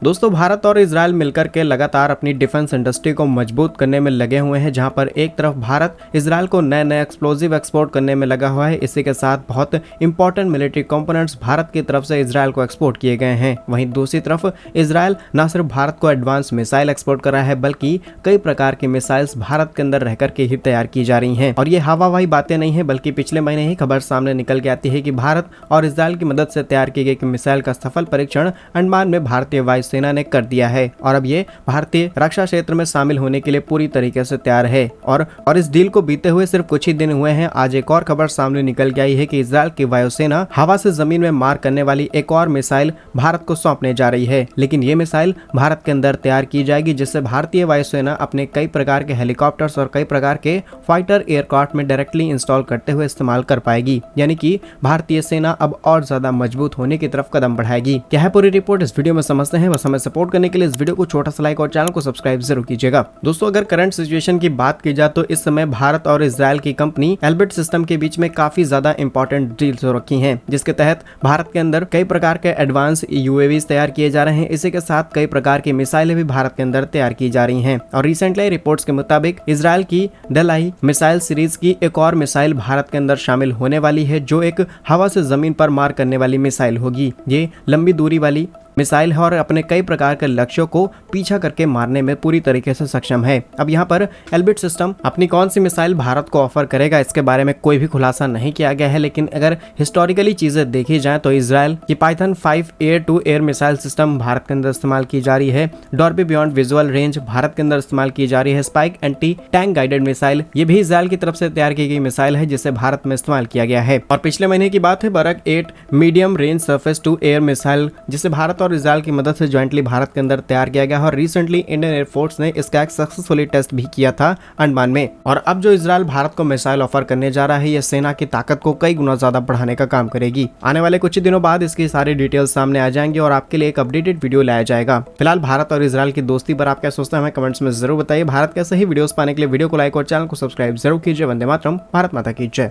दोस्तों, भारत और इजरायल मिलकर के लगातार अपनी डिफेंस इंडस्ट्री को मजबूत करने में लगे हुए हैं, जहां पर एक तरफ भारत इजरायल को नए नए एक्सप्लोजिव एक्सपोर्ट करने में लगा हुआ है। इसी के साथ बहुत इंपॉर्टेंट मिलिट्री कंपोनेंट्स भारत की तरफ से इजरायल को एक्सपोर्ट किए गए हैं। वहीं दूसरी तरफ इजरायल न सिर्फ भारत को एडवांस मिसाइल एक्सपोर्ट कर रहा है, बल्कि कई प्रकार की मिसाइल्स भारत के अंदर रहकर के ही तैयार की जा रही हैं। और ये हवाई बातें नहीं है, बल्कि पिछले महीने ही खबर सामने निकल के आती है कि भारत और इजरायल की मदद से तैयार की गई मिसाइल का सफल परीक्षण अंडमान में भारतीय वायुसेना ने कर दिया है और अब ये भारतीय रक्षा क्षेत्र में शामिल होने के लिए पूरी तरीके से तैयार है। और इस डील को बीते हुए सिर्फ कुछ ही दिन हुए हैं। आज एक और खबर सामने निकल के आई है कि इजरायल की वायुसेना हवा से जमीन में मार करने वाली एक और मिसाइल भारत को सौंपने जा रही है। लेकिन ये मिसाइल भारत के अंदर तैयार की जाएगी, जिससे भारतीय वायुसेना अपने कई प्रकार के हेलीकॉप्टर्स और कई प्रकार के फाइटर एयरक्राफ्ट में डायरेक्टली इंस्टॉल करते हुए इस्तेमाल कर पाएगी। यानी कि भारतीय सेना अब और ज्यादा मजबूत होने की तरफ कदम बढ़ाएगी। क्या है पूरी रिपोर्ट, इस वीडियो में समझते हैं। बस हमें सपोर्ट करने के लिए इस वीडियो को छोटा सा लाइक और चैनल को सब्सक्राइब जरूर कीजिएगा। दोस्तों, अगर करंट सिचुएशन की बात की जाए तो इस समय भारत और इजरायल की कंपनी एल्बिट सिस्टम के बीच में काफी ज्यादा इंपॉर्टेंट डील्स हो रखी हैं, जिसके तहत भारत के अंदर कई प्रकार के एडवांस यूएवीज तैयार किए जा रहे हैं। इसी के साथ कई प्रकार की मिसाइलें भी भारत के अंदर तैयार की जा रही हैं। और रिसेंटली रिपोर्ट्स के मुताबिक इजरायल की डेलाई मिसाइल सीरीज की एक और मिसाइल भारत के अंदर शामिल होने वाली है, जो एक हवा से जमीन पर मार करने वाली मिसाइल होगी। ये लंबी दूरी वाली मिसाइल है और अपने कई प्रकार के लक्ष्यों को पीछा करके मारने में पूरी तरीके से सक्षम है। अब यहाँ पर एल्बिट सिस्टम अपनी कौन सी मिसाइल भारत को ऑफर करेगा, इसके बारे में कोई भी खुलासा नहीं किया गया है। लेकिन अगर हिस्टोरिकली चीजें देखी जाए तो इजरायल की Python 5 air to air missile system Bharat के अंदर इस्तेमाल की जा रही है। Derby beyond visual range Bharat के अंदर इस्तेमाल की जा रही है। Spike anti tank guided missile ये भी इजरायल की तरफ से तैयार की गई मिसाइल है, जिसे भारत में इस्तेमाल किया गया है। और पिछले महीने की बात है, Barak 8 medium range surface to air missile, जिसे भारत और इजरायल की मदद से ज्वाइंटली भारत के अंदर तैयार किया गया है। और रिसेंटली इंडियन एयरफोर्स ने इसका एक सक्सेसफुली टेस्ट भी किया था अंडमान में। और अब जो इजरायल भारत को मिसाइल ऑफर करने जा रहा है, यह सेना की ताकत को कई गुना ज्यादा बढ़ाने का काम करेगी। आने वाले कुछ ही दिनों बाद इसकी सारी डिटेल्स सामने आ जाएंगे और आपके लिए एक अपडेटेड वीडियो लाया जाएगा। फिलहाल भारत और इजरायल की दोस्ती पर आप क्या सोचते हैं, हमें कमेंट्स में जरूर बताइए। भारत के सही वीडियोस पाने के लिए वीडियो को लाइक और चैनल को सब्सक्राइब जरूर कीजिए। वंदे मातरम, भारत माता की जय।